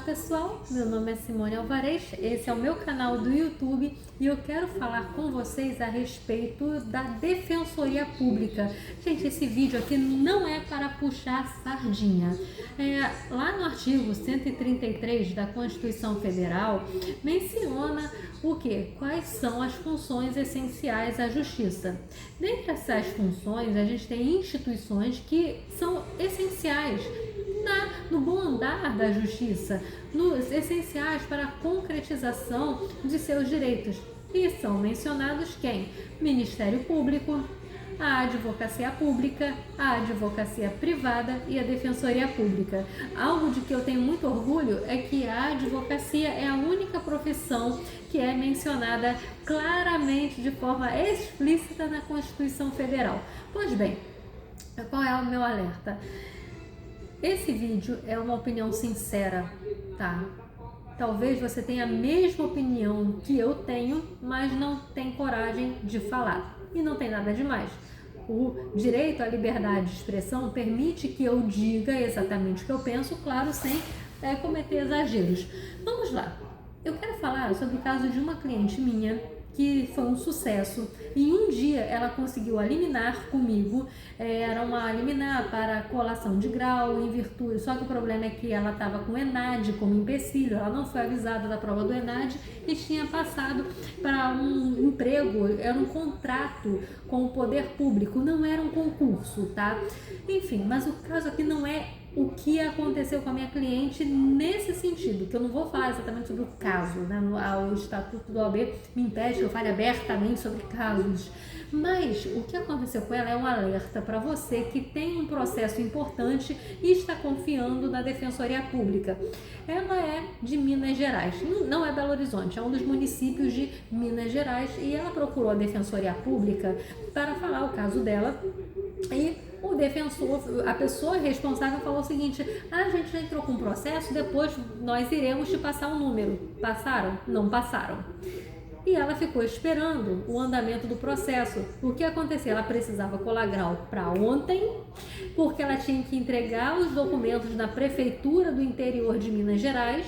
pessoal, meu nome é Simone Alvarez, esse é o meu canal do YouTube e eu quero falar com vocês a respeito da Defensoria Pública. Gente, esse vídeo aqui não é para puxar sardinha. Lá no artigo 133 da Constituição Federal menciona o quê? Quais são as funções essenciais à justiça. Dentre essas funções, a gente tem instituições que são essenciais no bom andar da justiça, essenciais para a concretização de seus direitos. E são mencionados quem? Ministério Público, a Advocacia Pública, a Advocacia Privada e a Defensoria Pública. Algo de que eu tenho muito orgulho é que a advocacia é a única profissão que é mencionada claramente, de forma explícita na Constituição Federal. Pois bem, qual é o meu alerta? Esse vídeo é uma opinião sincera, tá? Talvez você tenha a mesma opinião que eu tenho, mas não tem coragem de falar. E não tem nada demais. O direito à liberdade de expressão permite que eu diga exatamente o que eu penso, claro, sem cometer exageros. Vamos lá. Eu quero falar sobre o caso de uma cliente minha que foi um sucesso e um dia ela conseguiu a liminar comigo, era uma liminar para colação de grau em virtude, só que o problema é que ela estava com ENAD como empecilho, ela não foi avisada da prova do ENAD e tinha passado para um emprego, era um contrato com o poder público, não era um concurso, tá? Enfim, mas o caso aqui não é o que aconteceu com a minha cliente nesse sentido, que eu não vou falar exatamente sobre o caso, né? O Estatuto do OAB me impede que eu fale abertamente sobre casos, mas o que aconteceu com ela é um alerta para você que tem um processo importante e está confiando na Defensoria Pública. Ela é de Minas Gerais, não é Belo Horizonte, é um dos municípios de Minas Gerais e ela procurou a Defensoria Pública para falar o caso dela e o defensor, a pessoa responsável falou o seguinte: a gente já entrou com um processo, depois nós iremos te passar um número. Passaram? Não passaram. E ela ficou esperando o andamento do processo. O que aconteceu? Ela precisava colar grau para ontem, porque ela tinha que entregar os documentos na prefeitura do interior de Minas Gerais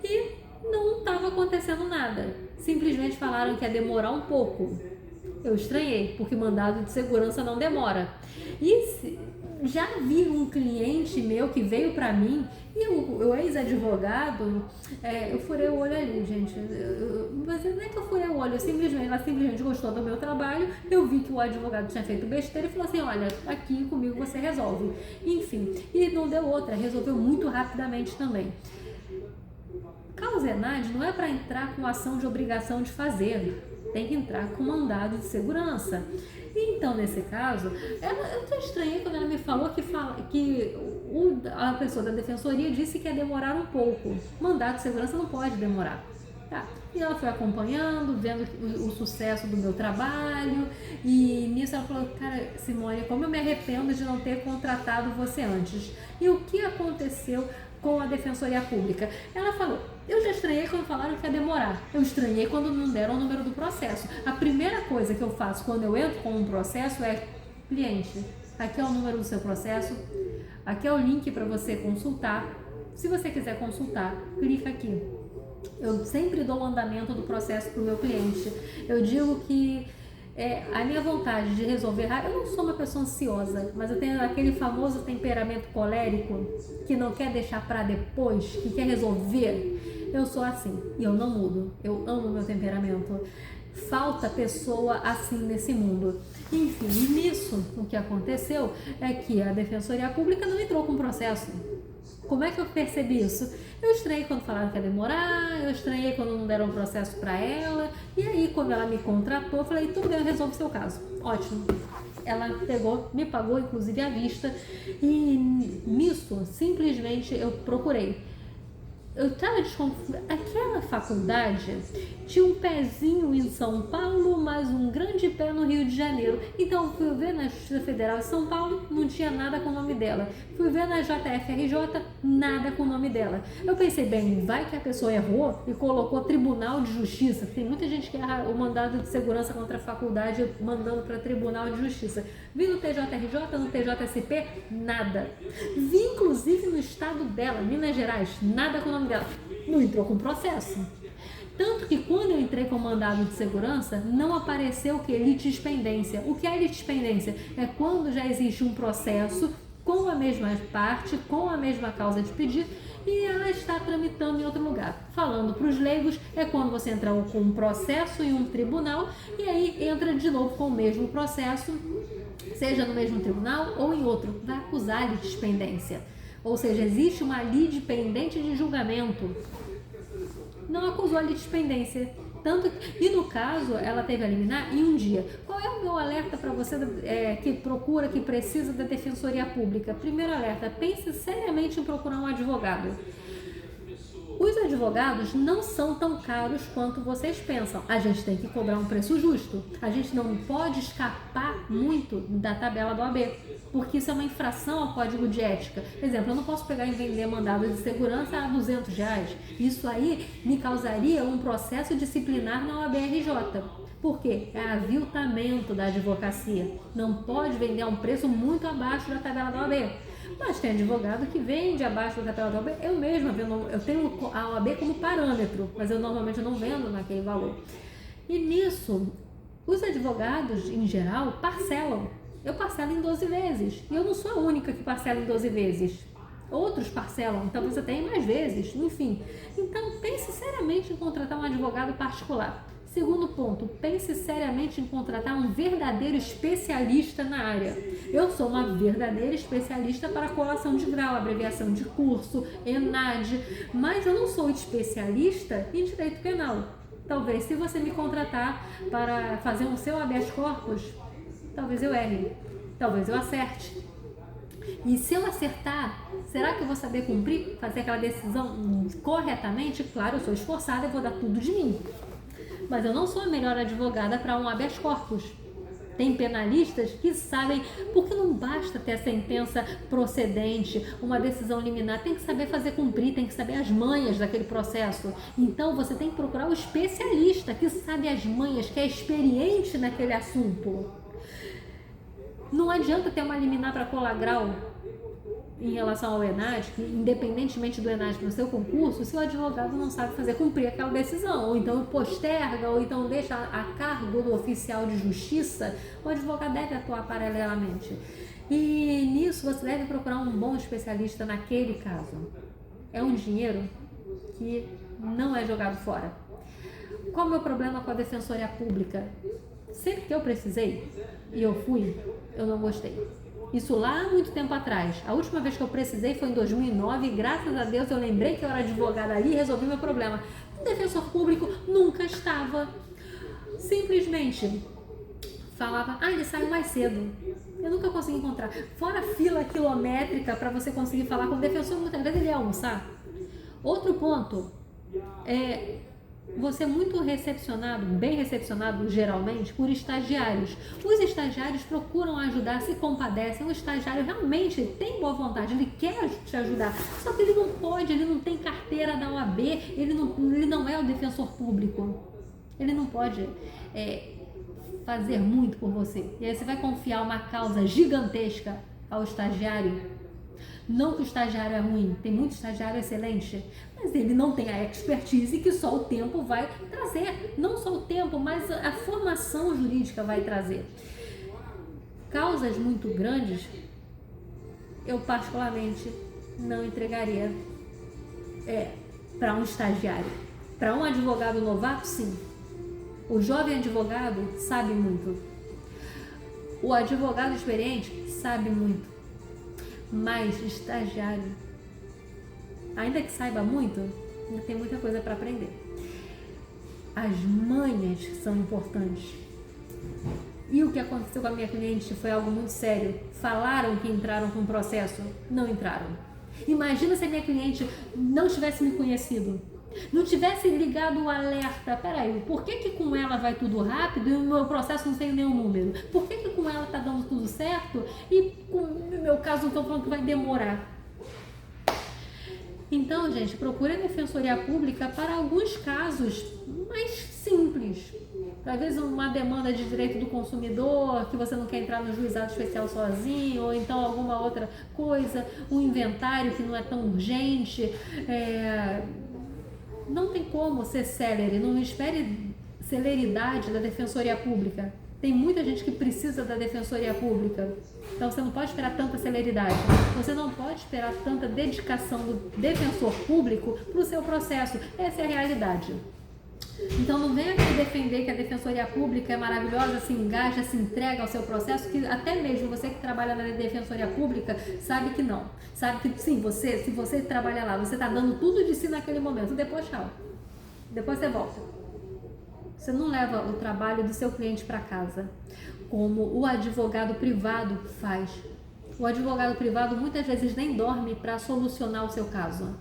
e não estava acontecendo nada. Simplesmente falaram que ia demorar um pouco. Eu estranhei, porque mandado de segurança não demora. E já vi um cliente meu que veio para mim, e o ex-advogado, eu furei o olho ali, gente. Mas não é que eu furei o olho, ela simplesmente gostou do meu trabalho, eu vi que o advogado tinha feito besteira e falou assim: olha, aqui comigo você resolve. Enfim, e não deu outra, resolveu muito rapidamente também. Causa ENAD não é para entrar com ação de obrigação de fazer, tem que entrar com mandado de segurança. Então, nesse caso, eu até estranhei quando ela me falou que a pessoa da defensoria disse que ia demorar um pouco. Mandado de segurança não pode demorar. Tá. E ela foi acompanhando, vendo o sucesso do meu trabalho, e nisso ela falou: cara, Simone, como eu me arrependo de não ter contratado você antes. E o que aconteceu com a Defensoria Pública? Ela falou: eu já estranhei quando falaram que ia demorar, eu estranhei quando não deram o número do processo. A primeira coisa que eu faço quando eu entro com um processo é: cliente, aqui é o número do seu processo, aqui é o link para você consultar. Se você quiser consultar, clica aqui. Eu sempre dou o andamento do processo para o meu cliente. Eu digo que a minha vontade de resolver, eu não sou uma pessoa ansiosa, mas eu tenho aquele famoso temperamento colérico que não quer deixar para depois, que quer resolver. Eu sou assim e eu não mudo. Eu amo meu temperamento. Falta pessoa assim nesse mundo. Enfim, e nisso o que aconteceu é que a Defensoria Pública não entrou com processo. Como é que eu percebi isso? Eu estranhei quando falaram que ia demorar, eu estranhei quando não deram um processo para ela, e aí quando ela me contratou, eu falei: tudo bem, eu resolvo o seu caso. Ótimo. Ela pegou, me pagou inclusive à vista, e nisso simplesmente eu procurei. Eu estava desconfiada. Aquela faculdade tinha um pezinho em São Paulo, mas um grande pé no Rio de Janeiro. Então fui ver na Justiça Federal de São Paulo, não tinha nada com o nome dela. Fui ver na JFRJ, nada com o nome dela. Eu pensei: bem, vai que a pessoa errou e colocou Tribunal de Justiça. Tem muita gente que erra o mandado de segurança contra a faculdade mandando para Tribunal de Justiça. Vi no TJRJ, no TJSP, nada. Vi inclusive no estado dela, Minas Gerais, nada com o nome dela. Não entrou com processo. Tanto que quando eu entrei com mandado de segurança, não apareceu o que? Litispendência. O que é litispendência? É quando já existe um processo com a mesma parte, com a mesma causa de pedido, e ela está tramitando em outro lugar. Falando para os leigos, é quando você entra com um processo em um tribunal e aí entra de novo com o mesmo processo, seja no mesmo tribunal ou em outro, vai acusar a litispendência. Ou seja, existe uma lide pendente de julgamento. Não acusou a litispendência. E no caso, ela teve a liminar em um dia. Qual é o meu alerta para você que procura, que precisa da Defensoria Pública? Primeiro alerta, pense seriamente em procurar um advogado. Os advogados não são tão caros quanto vocês pensam. A gente tem que cobrar um preço justo. A gente não pode escapar muito da tabela do OAB, porque isso é uma infração ao código de ética. Por exemplo, eu não posso pegar e vender mandado de segurança a R$200. Isso aí me causaria um processo disciplinar na OAB-RJ. Por quê? É aviltamento da advocacia. Não pode vender a um preço muito abaixo da tabela da OAB. Mas tem advogado que vende abaixo da tabela da OAB. Eu mesma, eu tenho a OAB como parâmetro, mas eu normalmente não vendo naquele valor. E nisso, os advogados, em geral, parcelam. Eu parcelo em 12 vezes. E eu não sou a única que parcela em 12 vezes. Outros parcelam, então você tem mais vezes, enfim. Então, pense seriamente em contratar um advogado particular. Segundo ponto, pense seriamente em contratar um verdadeiro especialista na área. Eu sou uma verdadeira especialista para colação de grau, abreviação de curso, ENAD, mas eu não sou especialista em direito penal. Talvez, se você me contratar para fazer um seu habeas corpus, talvez eu erre, talvez eu acerte. E se eu acertar, será que eu vou saber cumprir, fazer aquela decisão corretamente? Claro, eu sou esforçada, eu vou dar tudo de mim. Mas eu não sou a melhor advogada para um habeas corpus. Tem penalistas que sabem, porque não basta ter a sentença procedente, uma decisão liminar, tem que saber fazer cumprir, tem que saber as manhas daquele processo. Então você tem que procurar o especialista que sabe as manhas, que é experiente naquele assunto. Não adianta ter uma liminar para colar grau em relação ao ENAD, que independentemente do ENAD no seu concurso, se o advogado não sabe fazer cumprir aquela decisão, ou então posterga, ou então deixa a cargo do oficial de justiça, o advogado deve atuar paralelamente. E nisso você deve procurar um bom especialista naquele caso. É um dinheiro que não é jogado fora. Qual é o meu problema com a Defensoria Pública? Sempre que eu precisei, e eu fui, eu não gostei. Isso lá há muito tempo atrás. A última vez que eu precisei foi em 2009 e graças a Deus eu lembrei que eu era advogada ali e resolvi meu problema. O defensor público nunca estava. Simplesmente falava, ele saiu mais cedo. Eu nunca consegui encontrar. Fora a fila quilométrica para você conseguir falar com o defensor, muitas vezes ele ia almoçar. Outro ponto é você é muito recepcionado, bem recepcionado geralmente, por estagiários. Os estagiários procuram ajudar, se compadecem. O estagiário realmente tem boa vontade, ele quer te ajudar. Só que ele não pode, ele não tem carteira da OAB, ele não é o defensor público. Ele não pode fazer muito por você. E aí você vai confiar uma causa gigantesca ao estagiário. Não que o estagiário é ruim, tem muito estagiário excelente, mas ele não tem a expertise que só o tempo vai trazer. Não só o tempo, mas a formação jurídica vai trazer. Causas muito grandes, eu particularmente não entregaria para um estagiário. Para um advogado novato, sim. O jovem advogado sabe muito. O advogado experiente sabe muito. Mas estagiário, ainda que saiba muito, ainda tem muita coisa para aprender. As manhas são importantes. E o que aconteceu com a minha cliente foi algo muito sério. Falaram que entraram com o processo, não entraram. Imagina se a minha cliente não tivesse me conhecido, não tivesse ligado o alerta. Peraí, por que com ela vai tudo rápido e o meu processo não tem nenhum número? Por que com ela tá dando tudo certo e no meu caso estão falando que vai demorar? Então, gente, procure a Defensoria Pública para alguns casos mais simples. Às vezes uma demanda de direito do consumidor, que você não quer entrar no juizado especial sozinho, ou então alguma outra coisa, um inventário que não é tão urgente. Não tem como ser célere, não espere celeridade da Defensoria Pública. Tem muita gente que precisa da Defensoria Pública, então você não pode esperar tanta celeridade, você não pode esperar tanta dedicação do defensor público para o seu processo. Essa é a realidade. Então não venha aqui defender que a Defensoria Pública é maravilhosa, se engaja, se entrega ao seu processo, que até mesmo você que trabalha na Defensoria Pública sabe que não. Sabe que sim, se você trabalha lá, você está dando tudo de si naquele momento, depois tchau. Depois você volta. Você não leva o trabalho do seu cliente para casa, como o advogado privado faz. O advogado privado muitas vezes nem dorme para solucionar o seu caso.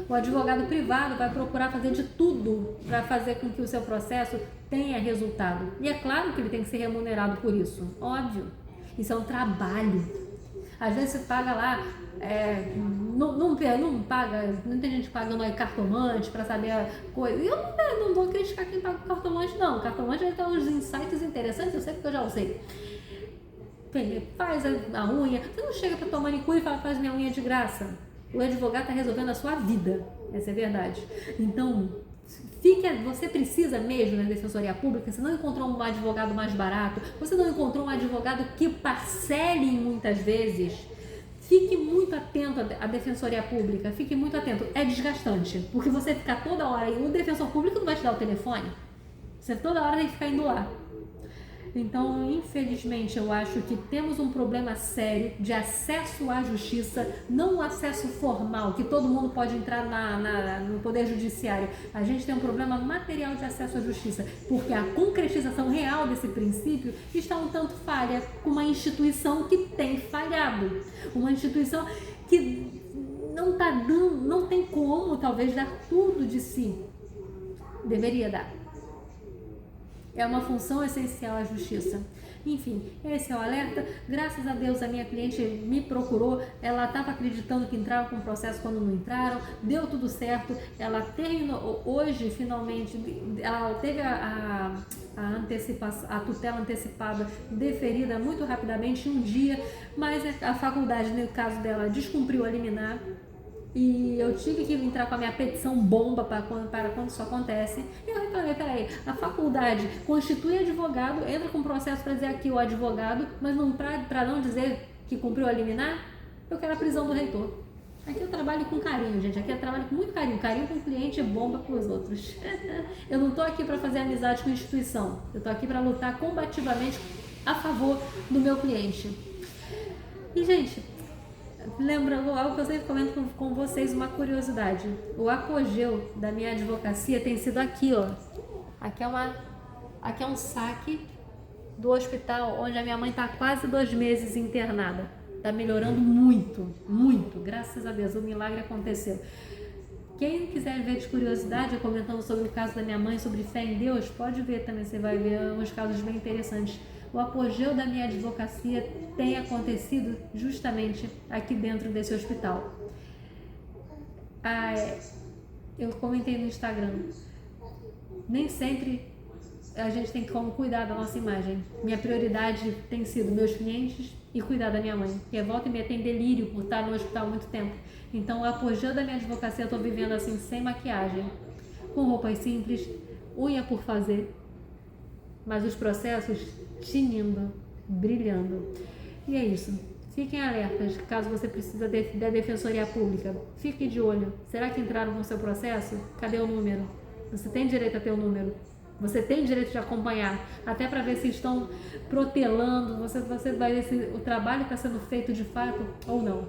O advogado privado vai procurar fazer de tudo para fazer com que o seu processo tenha resultado. E é claro que ele tem que ser remunerado por isso, óbvio. Isso é um trabalho. Às vezes você paga lá, não paga, não tem gente pagando aí cartomante para saber a coisa. E eu não vou criticar quem paga cartomante, não. O cartomante vai ter uns insights interessantes, eu sei porque eu já usei. Faz a unha, você não chega para tua manicure e fala, faz minha unha de graça. O advogado está resolvendo a sua vida, essa é a verdade. Então, você precisa mesmo na Defensoria Pública, você não encontrou um advogado mais barato, você não encontrou um advogado que parcele muitas vezes, fique muito atento à Defensoria Pública, fique muito atento, é desgastante, porque você fica toda hora, e o defensor público não vai te dar o telefone, você toda hora tem que ficar indo lá. Então, infelizmente, eu acho que temos um problema sério de acesso à justiça, não o acesso formal, que todo mundo pode entrar no Poder Judiciário. A gente tem um problema material de acesso à justiça, porque a concretização real desse princípio está um tanto falha com uma instituição que tem falhado. Uma instituição que não está dando, não tem como, talvez, dar tudo de si. Deveria dar. É uma função essencial à justiça. Enfim, esse é o alerta. Graças a Deus a minha cliente me procurou, ela estava acreditando que entrava com o processo quando não entraram, deu tudo certo, ela terminou, hoje finalmente, ela teve a tutela antecipada deferida muito rapidamente, um dia, mas a faculdade, no caso dela, descumpriu a liminar. E eu tive que entrar com a minha petição bomba para quando isso acontece. E eu reclamei, peraí, a faculdade constitui advogado, entra com processo para dizer aqui o advogado, mas não para não dizer que cumpriu a liminar, eu quero a prisão do reitor. Aqui eu trabalho com carinho, gente, aqui eu trabalho com muito carinho, carinho com o cliente é bomba para os outros. Eu não estou aqui para fazer amizade com a instituição, eu estou aqui para lutar combativamente a favor do meu cliente. E, gente, lembrando algo que eu sempre comento com vocês, uma curiosidade. O apogeu da minha advocacia tem sido aqui, ó. Aqui é um saque do hospital onde a minha mãe está há quase 2 meses internada. Está melhorando muito, muito. Graças a Deus, o milagre aconteceu. Quem quiser ver de curiosidade, eu comentando sobre o caso da minha mãe, sobre fé em Deus, pode ver também, você vai ver uns casos bem interessantes. O apogeu da minha advocacia tem acontecido justamente aqui dentro desse hospital. Eu comentei no Instagram, nem sempre a gente tem como cuidar da nossa imagem. Minha prioridade tem sido meus clientes e cuidar da minha mãe, porque volta e meia tem delírio por estar no hospital há muito tempo. Então o apogeu da minha advocacia eu estou vivendo assim, sem maquiagem, com roupas simples, unha por fazer, mas os processos tinindo, brilhando. E é isso. Fiquem alertas, caso você precise da Defensoria Pública. Fique de olho. Será que entraram no seu processo? Cadê o número? Você tem direito a ter o número. Você tem direito de acompanhar, até para ver se estão protelando, você vai ver se o trabalho está sendo feito de fato ou não.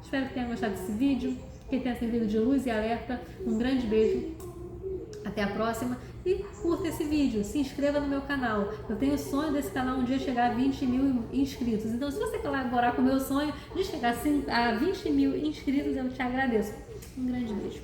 Espero que tenha gostado desse vídeo, que tenha servido de luz e alerta. Um grande beijo, até a próxima. E curta esse vídeo, se inscreva no meu canal. Eu tenho o sonho desse canal um dia chegar a 20 mil inscritos. Então, se você colaborar com o meu sonho de chegar a 20 mil inscritos, eu te agradeço. Um grande beijo.